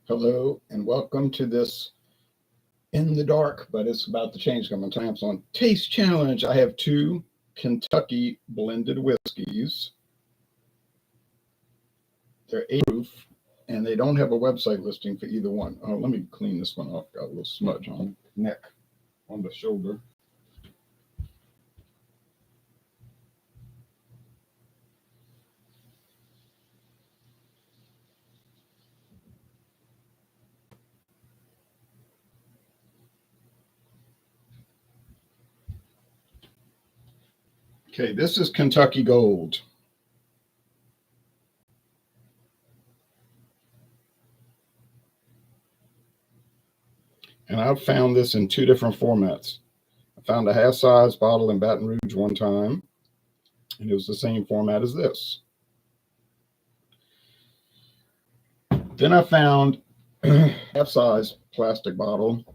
Hello and welcome to this in the dark, but it's about to change. I'm going to time on Taste Challenge. I have two Kentucky blended whiskeys. They're 8 proof and they don't have a website listing for either one. Oh, let me clean this one off. Got a little smudge on the neck, on the shoulder. Okay, this is Kentucky Gold. And I've found this in two different formats. I found a half-size bottle in Baton Rouge one time, and it was the same format as this. Then I found half-size plastic bottle,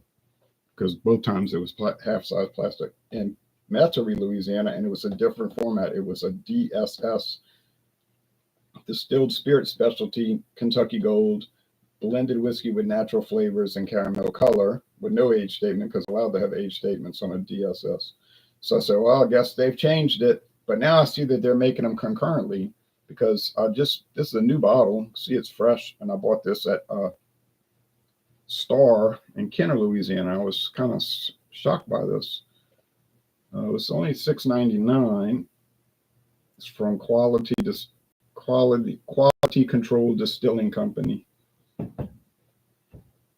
because both times it was half-size plastic, in Metairie, Louisiana, and it was a different format. It was a DSS, Distilled Spirit Specialty Kentucky Gold, blended whiskey with natural flavors and caramel color, with no age statement, because allowed to have age statements on a DSS. So I said, well, I guess they've changed it, but now I see that they're making them concurrently, because this is a new bottle. See, it's fresh, and I bought this at Star in Kenner, Louisiana. I was kind of shocked by this. It was only $6.99. It's from Quality Control Distilling Company, and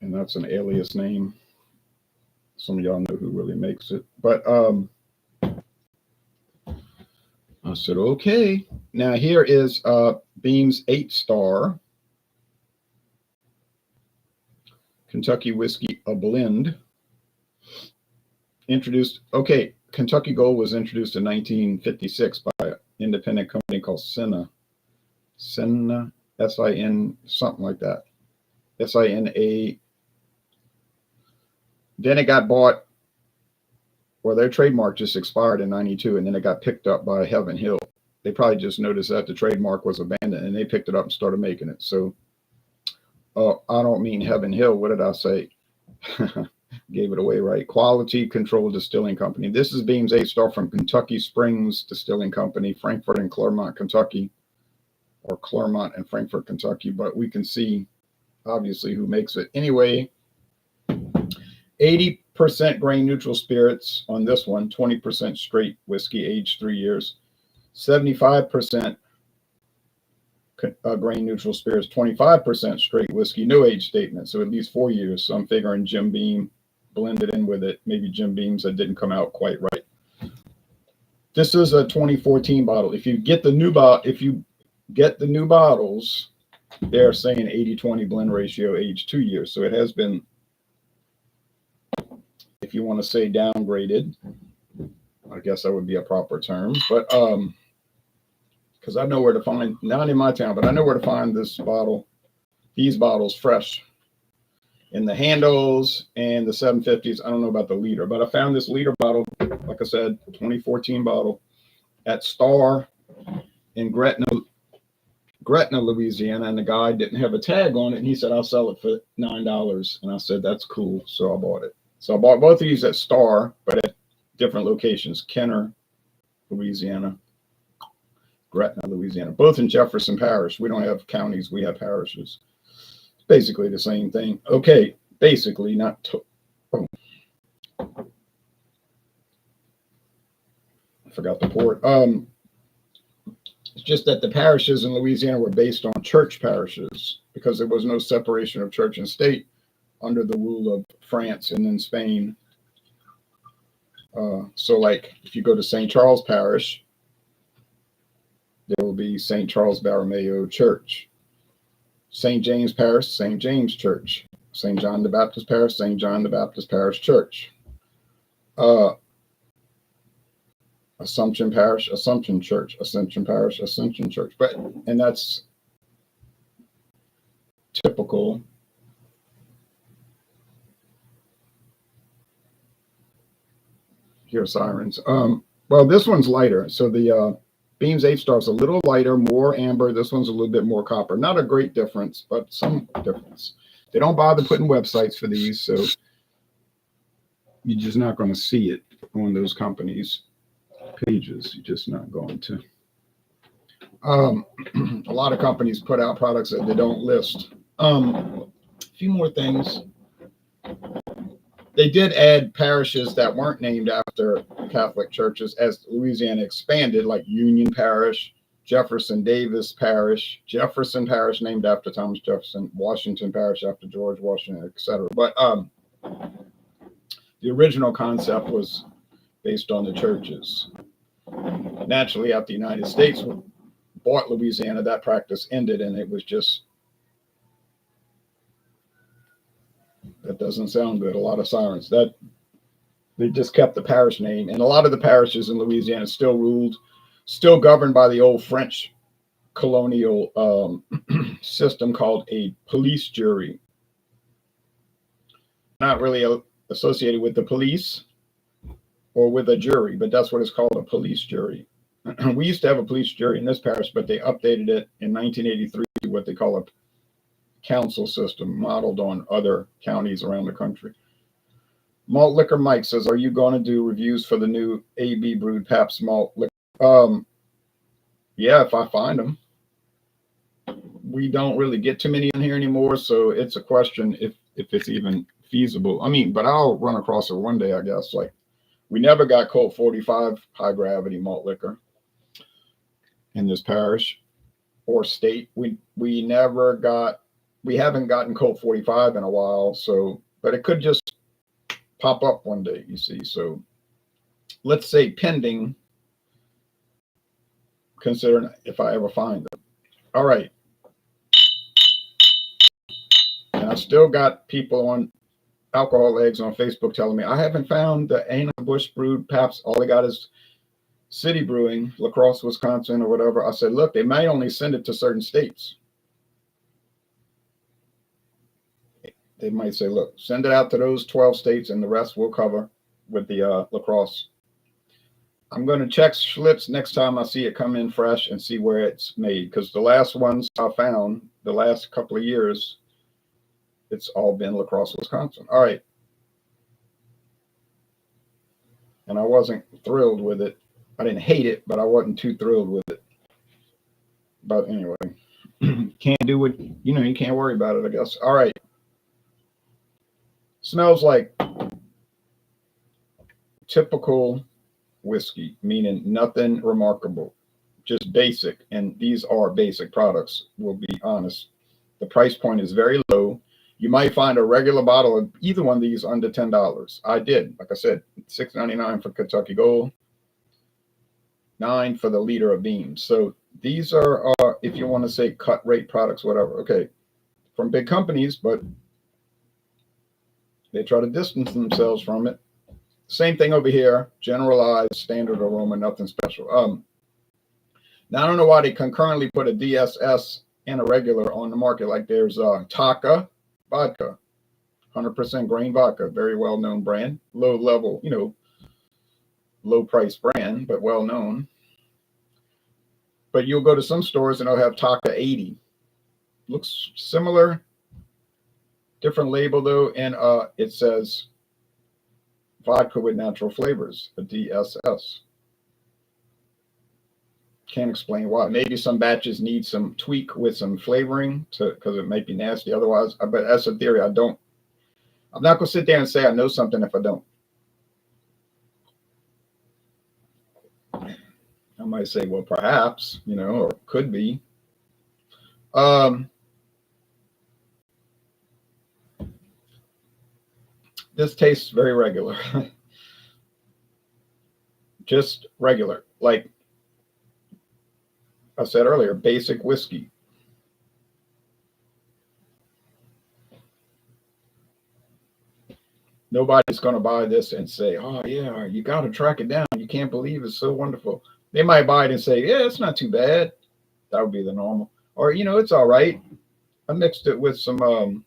that's an alias name. Some of y'all know who really makes it, but I said, okay. Now here is Beam's 8-star Kentucky whiskey, a blend. Introduced, okay, Kentucky Gold was introduced in 1956 by an independent company called Sina, S-I-N, something like that, S-I-N-A. Then it got bought, well, their trademark just expired in 92, and then it got picked up by Heaven Hill. They probably just noticed that the trademark was abandoned, and they picked it up and started making it. So I don't mean Heaven Hill. What did I say? Gave it away, right? Quality Control Distilling Company. This is Beam's 8-star from Kentucky Springs Distilling Company, Frankfort and Clermont, Kentucky, or Clermont and Frankfort, Kentucky. But we can see, obviously, who makes it. Anyway, 80% grain neutral spirits on this one, 20% straight whiskey, aged 3 years, 75% grain neutral spirits, 25% straight whiskey, no age statement, so at least 4 years. So I'm figuring Jim Beam blended in with it. Maybe Jim Beam's that didn't come out quite right. This is a 2014 bottle. If you get the new bottles, they're saying 80-20 blend ratio, age 2 years. So it has been, if you want to say downgraded, I guess that would be a proper term. But because I know where to find, not in my town, but I know where to find this bottle, these bottles fresh in the handles and the 750s. I don't know about the liter, but I found this liter bottle, like I said, 2014 bottle at Star in Gretna, Louisiana, and the guy didn't have a tag on it, and he said, I'll sell it for $9. And I said, that's cool. So I bought it. So I bought both of these at Star, but at different locations: Kenner, Louisiana, Gretna, Louisiana, both in Jefferson Parish. We don't have counties, we have parishes. It's basically the same thing. Okay, basically, not oh. I forgot the port. It's just that the parishes in Louisiana were based on church parishes, because there was no separation of church and state under the rule of France and then Spain. So like if you go to St. Charles Parish, there will be St. Charles Borromeo Church. St. James Parish, St. James Church. St. John the Baptist Parish, St. John the Baptist Parish Church. Assumption Parish, Assumption Church. Ascension Parish, Ascension Church. And that's typical. Hear sirens. Well, this one's lighter. So the Beam's 8-star is a little lighter, more amber. This one's a little bit more copper. Not a great difference, but some difference. They don't bother putting websites for these, so you're just not going to see it on those companies' pages. You're just not going to. A lot of companies put out products that they don't list. A few more things. They did add parishes that weren't named after Catholic churches as Louisiana expanded, like Union Parish, Jefferson Davis Parish, Jefferson Parish named after Thomas Jefferson, Washington Parish after George Washington, etc. But the original concept was based on the churches. Naturally, after the United States bought Louisiana, that practice ended, and it was just, that doesn't sound good. A lot of sirens. That they just kept the parish name, and a lot of the parishes in Louisiana still governed by the old French colonial system called a police jury. Not really associated with the police or with a jury, but that's what it's called, a police jury. We used to have a police jury in this parish, but they updated it in 1983 to what they call a council system modeled on other counties around the country. Malt Liquor Mike says, are you going to do reviews for the new AB brewed Pabst malt liquor? Yeah, if I find them. We don't really get too many in here anymore, so it's a question if it's even feasible. I mean, but I'll run across it one day, I guess. Like, we never got Colt 45 high gravity malt liquor in this parish or state. We haven't gotten Colt 45 in a while, so, but it could just pop up one day, you see. So let's say pending, considering if I ever find them. All right. And I still got people on Alcohol Eggs on Facebook telling me, I haven't found the Anheuser-Busch brewed Pabst. All they got is City Brewing, La Crosse, Wisconsin, or whatever. I said, look, they may only send it to certain states. They might say, look, send it out to those 12 states and the rest we'll cover with the La Crosse. I'm going to check Schlitz next time I see it come in fresh and see where it's made, because the last ones I found, the last couple of years, it's all been La Crosse, Wisconsin. All right. And I wasn't thrilled with it. I didn't hate it, but I wasn't too thrilled with it. But anyway, can't do what, you can't worry about it, I guess. All right. Smells like typical whiskey, meaning nothing remarkable, just basic. And these are basic products, we'll be honest. The price point is very low. You might find a regular bottle of either one of these under $10. I did, like I said, $6.99 for Kentucky Gold, $9 for the liter of beans. So these are, if you want to say cut rate products, whatever. Okay, from big companies, but they try to distance themselves from it. Same thing over here, generalized, standard aroma, nothing special. Now, I don't know why they concurrently put a DSS and a regular on the market. Like there's Taka vodka, 100% grain vodka, very well-known brand, low level, low price brand, but well-known. But you'll go to some stores and they'll have Taka 80. Looks similar, different label though, and it says vodka with natural flavors, a DSS. Can't explain why. Maybe some batches need some tweak with some flavoring because it might be nasty otherwise. But that's a theory. I'm not going to sit there and say I know something if I don't. I might say, well, perhaps, or could be. This tastes very regular. Just regular. Like I said earlier, basic whiskey. Nobody's going to buy this and say, oh, yeah, you got to track it down. You can't believe it's so wonderful. They might buy it and say, yeah, it's not too bad. That would be the normal. Or, it's all right. I mixed it with some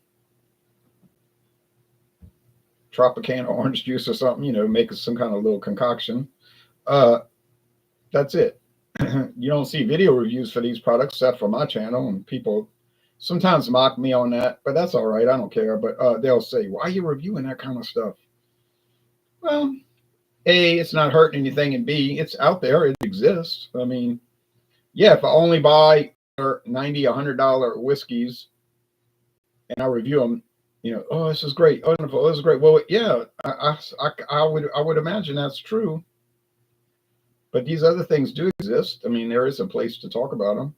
Tropicana orange juice or something, make some kind of little concoction. That's it. You don't see video reviews for these products except for my channel, and people sometimes mock me on that, but that's all right. I don't care. But they'll say, "Why are you reviewing that kind of stuff?" Well, A, it's not hurting anything, and B, it's out there. It exists. I mean, yeah, if I only buy 90, $100 whiskeys and I review them, oh, this is great. Oh, wonderful. This is great. Well, yeah, I would imagine that's true. But these other things do exist. I mean, there is a place to talk about them.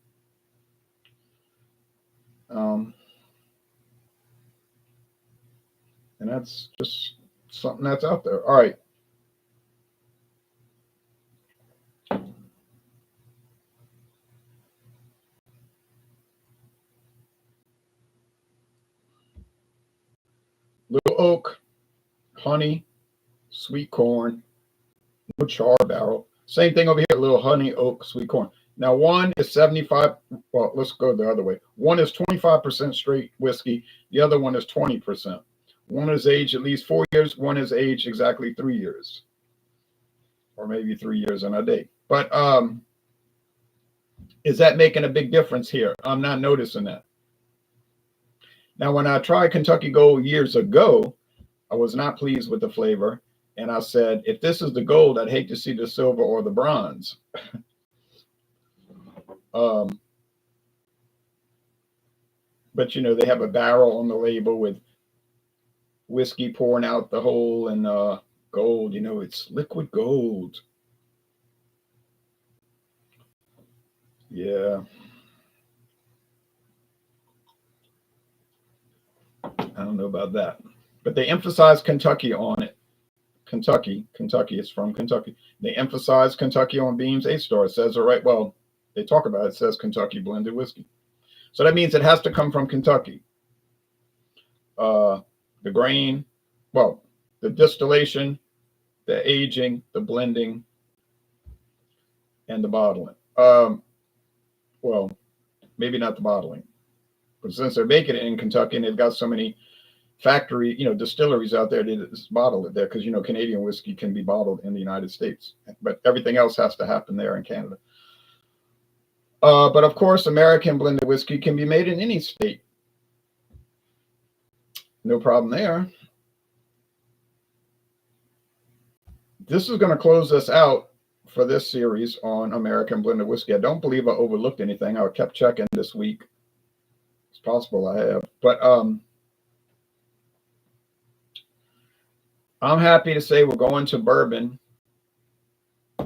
Um, and that's just something that's out there. All right. Little oak, honey, sweet corn, no char barrel. Same thing over here, little honey, oak, sweet corn. Now, one is 75. Well, let's go the other way. One is 25% straight whiskey. The other one is 20%. One is aged at least 4 years. One is aged exactly 3 years, or maybe 3 years and a day. But is that making a big difference here? I'm not noticing that. Now, when I tried Kentucky Gold years ago, I was not pleased with the flavor. And I said, if this is the gold, I'd hate to see the silver or the bronze. But, they have a barrel on the label with whiskey pouring out the hole and gold. It's liquid gold. Yeah. I don't know about that. But they emphasize Kentucky on it. Kentucky, it's from Kentucky. They emphasize Kentucky on Beam's 8-star. It says it right. Well, they talk about it. It says Kentucky blended whiskey. So that means it has to come from Kentucky. The grain, well, the distillation, the aging, the blending, and the bottling. Well, maybe not the bottling, but since they're making it in Kentucky and they've got so many factory, distilleries out there, they just bottle it there because, Canadian whiskey can be bottled in the United States, but everything else has to happen there in Canada. But of course, American blended whiskey can be made in any state. No problem there. This is going to close us out for this series on American blended whiskey. I don't believe I overlooked anything. I kept checking this week. It's possible I have, but I'm happy to say we're going to bourbon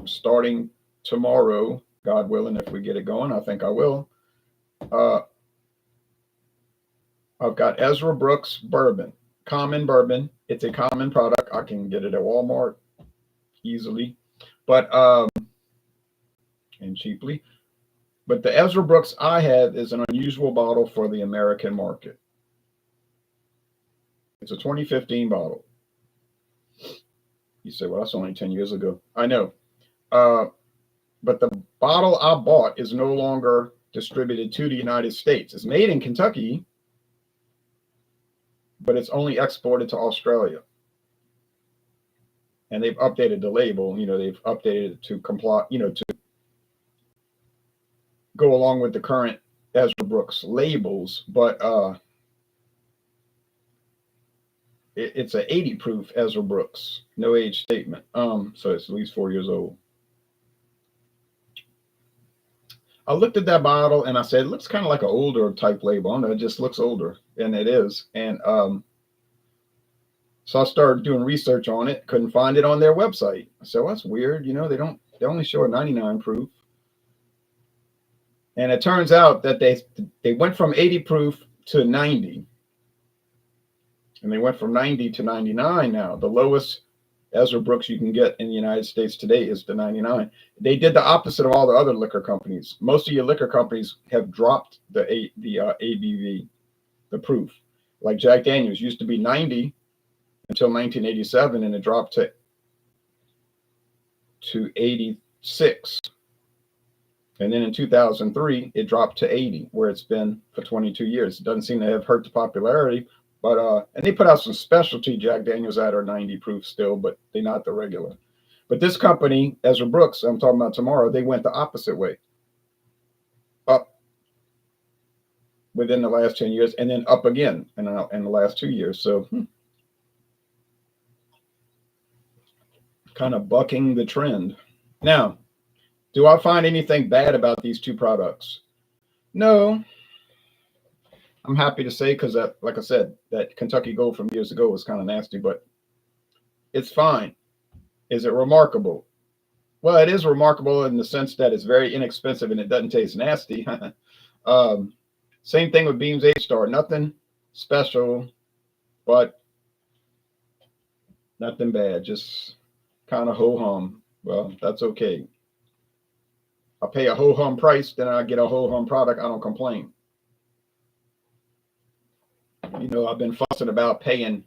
starting tomorrow, God willing, if we get it going. I think I will. I've got Ezra Brooks bourbon, common bourbon. It's a common product. I can get it at Walmart easily, but and cheaply. But the Ezra Brooks I have is an unusual bottle for the American market. It's a 2015 bottle. You say, well, that's only 10 years ago. I know. But the bottle I bought is no longer distributed to the United States. It's made in Kentucky, but it's only exported to Australia. And they've updated the label. They've updated it to comply, to go along with the current Ezra Brooks labels. But it's an 80 proof Ezra Brooks, no age statement. So it's at least 4 years old. I looked at that bottle and I said, it looks kind of like an older type label. I don't know, it just looks older, and it is. And so I started doing research on it. Couldn't find it on their website. I said, well, that's weird. They only show a 99 proof. And it turns out that they went from 80 proof to 90. And they went from 90 to 99 now. The lowest Ezra Brooks you can get in the United States today is the 99. They did the opposite of all the other liquor companies. Most of your liquor companies have dropped the ABV, the proof. Like Jack Daniels used to be 90 until 1987, and it dropped to 86. And then in 2003, it dropped to 80, where it's been for 22 years. It doesn't seem to have hurt the popularity. But and they put out some specialty Jack Daniels that are 90 proof still, but they're not the regular. But this company, Ezra Brooks, I'm talking about tomorrow, they went the opposite way. Up within the last 10 years, and then up again in the last 2 years. So kind of bucking the trend. Now, do I find anything bad about these two products? No. I'm happy to say, because that, like I said, that Kentucky Gold from years ago was kind of nasty, but it's fine. Is it remarkable? Well, it is remarkable in the sense that it's very inexpensive and it doesn't taste nasty. Same thing with Beams 8-Star. Nothing special, but nothing bad. Just kind of ho-hum. Well, that's okay. I pay a ho-hum price, then I get a ho-hum product. I don't complain. You know, I've been fussing about paying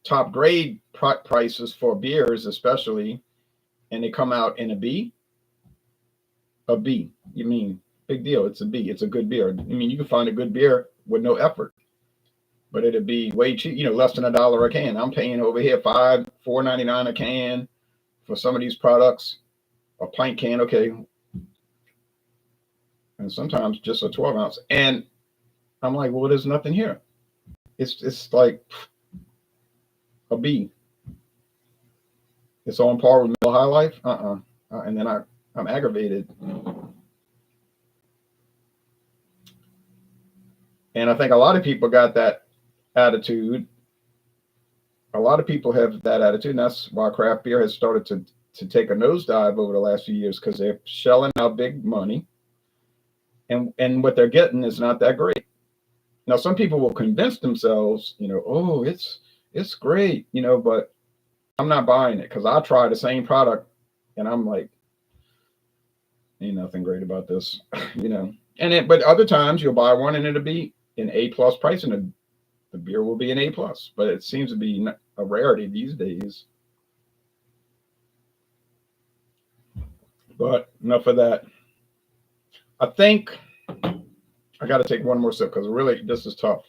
top grade prices for beers, especially, and they come out in a B. A B. You mean big deal? It's a B. It's a good beer. I mean, you can find a good beer with no effort, but it'd be way cheap. You know, less than $1 a can. I'm paying over here $4.99 a can for some of these products. A pint can, okay, and sometimes just a 12 ounce. And I'm like, well, there's nothing here. It's like a B. It's on par with Miller High Life. And then I'm aggravated. And I think a lot of people got that attitude. A lot of people have that attitude, and that's why craft beer has started to take a nosedive over the last few years, because they're shelling out big money, and what they're getting is not that great. Now, some people will convince themselves, you know, oh, it's great, you know, but I'm not buying it, because I try the same product and I'm like, ain't nothing great about this, you know. But other times you'll buy one and it'll be an A+ price, and the beer will be an A+. But it seems to be a rarity these days. But enough of that. I think I got to take one more sip, because really this is tough.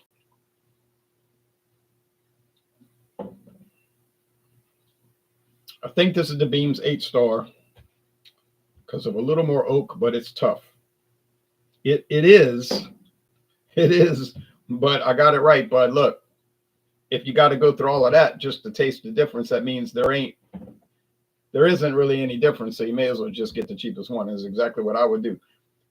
I think this is the Beams 8-Star because of a little more oak, but it's tough. It is, but I got it right. But look, if you got to go through all of that just to taste the difference, that means there isn't really any difference. So you may as well just get the cheapest one. Is exactly what I would do.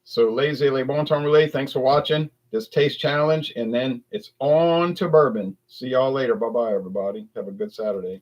So, laissez les bon temps relay. Thanks for watching this taste challenge, and then it's on to bourbon. See y'all later. Bye bye, everybody. Have a good Saturday.